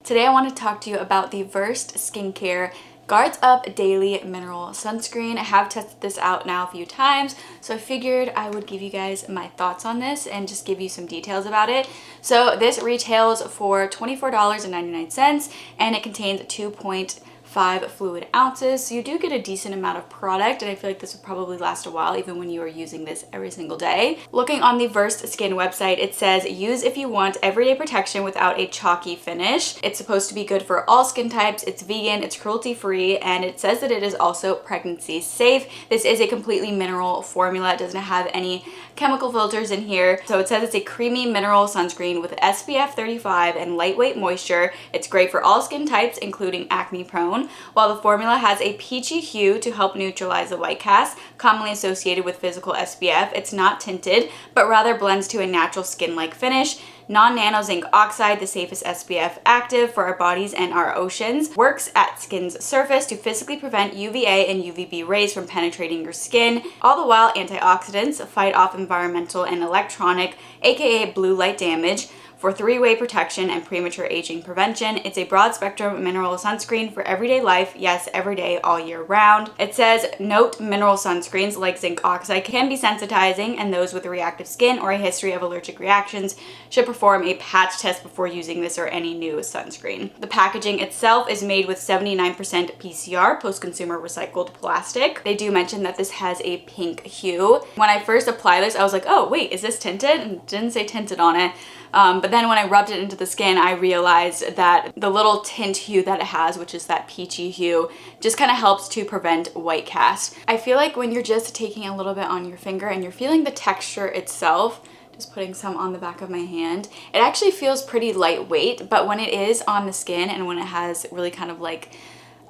Today I want to talk to you about the Versed Skincare Guards Up Daily Mineral Sunscreen. I have tested this out now a few times, so I figured I would give you guys my thoughts on this and just give you some details about it. So this retails for $24.99 and it contains 2.5 fluid ounces, so you do get a decent amount of product, and I feel like this will probably last a while even when you are using this every single day. Looking on the Versed Skin website, it says use if you want everyday protection without a chalky finish. It's supposed to be good for all skin types, it's vegan, it's cruelty free, and it says that it is also pregnancy safe. This is a completely mineral formula. It doesn't have any chemical filters in here. So it says it's a creamy mineral sunscreen with SPF 35 and lightweight moisture. It's great for all skin types including acne prone. While the formula has a peachy hue to help neutralize the white cast commonly associated with physical SPF, it's not tinted, but rather blends to a natural skin-like finish. Non-nano zinc oxide, the safest SPF active for our bodies and our oceans, works at skin's surface to physically prevent UVA and UVB rays from penetrating your skin. All the while, antioxidants fight off environmental and electronic, aka blue light damage, for three-way protection and premature aging prevention. It's a broad spectrum mineral sunscreen for everyday life, yes, every day, all year round. It says, note mineral sunscreens like zinc oxide can be sensitizing, and those with reactive skin or a history of allergic reactions should perform a patch test before using this or any new sunscreen. The packaging itself is made with 79% PCR, post-consumer recycled plastic. They do mention that this has a pink hue. When I first applied this, I was like, oh wait, is this tinted? And it didn't say tinted on it. But then when I rubbed it into the skin, I realized that the little tint hue that it has, which is that peachy hue, just kind of helps to prevent white cast. I feel like when you're just taking a little bit on your finger and you're feeling the texture itself, just putting some on the back of my hand, it actually feels pretty lightweight, but when it is on the skin and when it has really kind of like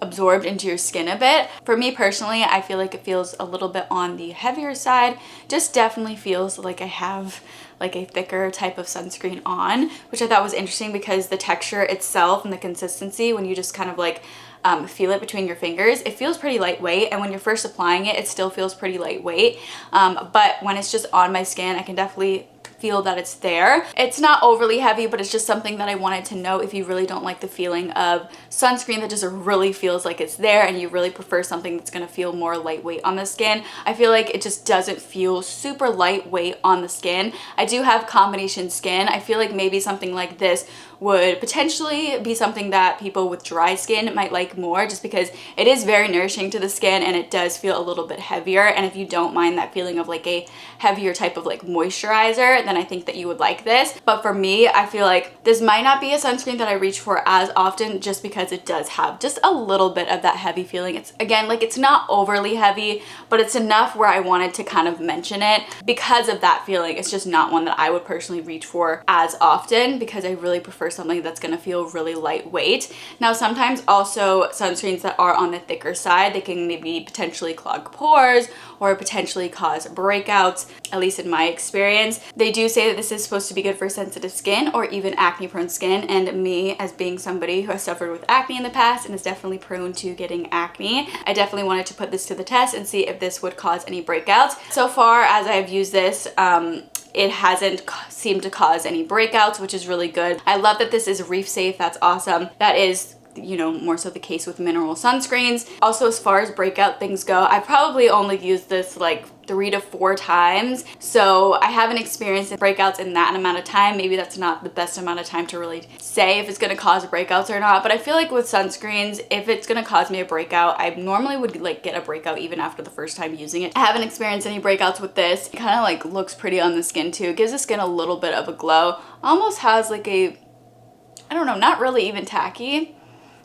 absorbed into your skin a bit, for me personally, I feel like it feels a little bit on the heavier side. Just definitely feels like I have like a thicker type of sunscreen on, which I thought was interesting because the texture itself and the consistency, when you just kind of like feel it between your fingers, it feels pretty lightweight, and when you're first applying it, it still feels pretty lightweight, but when it's just on my skin, I can definitely feel that it's there. It's not overly heavy, but it's just something that I wanted to know if you really don't like the feeling of sunscreen that just really feels like it's there and you really prefer something that's gonna feel more lightweight on the skin. I feel like it just doesn't feel super lightweight on the skin. I do have combination skin. I feel like maybe something like this would potentially be something that people with dry skin might like more, just because it is very nourishing to the skin and it does feel a little bit heavier. And if you don't mind that feeling of like a heavier type of like moisturizer, then I think that you would like this. But for me, I feel like this might not be a sunscreen that I reach for as often, just because it does have just a little bit of that heavy feeling. It's again, like it's not overly heavy, but it's enough where I wanted to kind of mention it because of that feeling. It's just not one that I would personally reach for as often, because I really prefer something that's going to feel really lightweight. Now, sometimes also sunscreens that are on the thicker side, they can maybe potentially clog pores or potentially cause breakouts, at least in my experience. They do say that this is supposed to be good for sensitive skin or even acne prone skin, and me, as being somebody who has suffered with acne in the past and is definitely prone to getting acne, I definitely wanted to put this to the test and see if this would cause any breakouts. So far as I have used this, it hasn't seemed to cause any breakouts, which is really good. I love that this is reef safe. That's awesome. That is, you know, more so the case with mineral sunscreens. Also, as far as breakout things go, I probably only used this like 3 to 4 times, so I haven't experienced breakouts in that amount of time. Maybe that's not the best amount of time to really say if it's going to cause breakouts or not, but I feel like with sunscreens, if it's going to cause me a breakout, I normally would like get a breakout even after the first time using it. I haven't experienced any breakouts with this. It kind of like looks pretty on the skin too. It gives the skin a little bit of a glow. Almost has like a, I don't know, not really even tacky.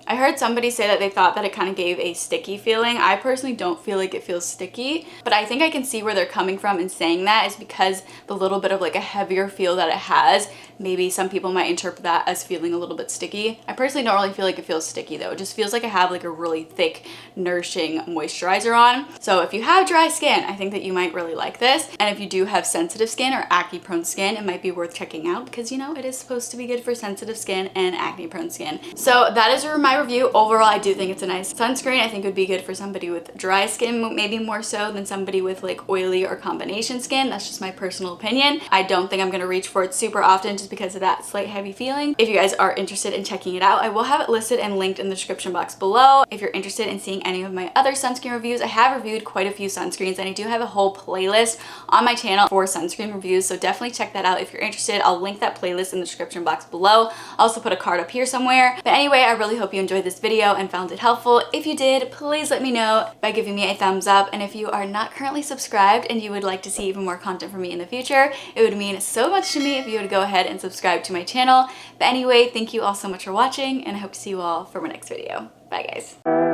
I heard somebody say that they thought that it kind of gave a sticky feeling. I personally don't feel like it feels sticky, but I think I can see where they're coming from in saying that is because the little bit of like a heavier feel that it has, maybe some people might interpret that as feeling a little bit sticky. I personally don't really feel like it feels sticky though. It just feels like I have like a really thick, nourishing moisturizer on. So if you have dry skin, I think that you might really like this. And if you do have sensitive skin or acne prone skin, it might be worth checking out because, you know, it is supposed to be good for sensitive skin and acne prone skin. So that is my review. Overall, I do think it's a nice sunscreen. I think it would be good for somebody with dry skin, maybe more so than somebody with like oily or combination skin. That's just my personal opinion. I don't think I'm going to reach for it super often just because of that slight heavy feeling. If you guys are interested in checking it out, I will have it listed and linked in the description box below. If you're interested in seeing any of my other sunscreen reviews, I have reviewed quite a few sunscreens, and I do have a whole playlist on my channel for sunscreen reviews, so definitely check that out if you're interested. I'll link that playlist in the description box below. I'll also put a card up here somewhere. But anyway, I really hope you enjoyed this video and found it helpful. If you did, please let me know by giving me a thumbs up, and if you are not currently subscribed and you would like to see even more content from me in the future, it would mean so much to me if you would go ahead and subscribe to my channel. But anyway, thank you all so much for watching, and I hope to see you all for my next video. Bye guys.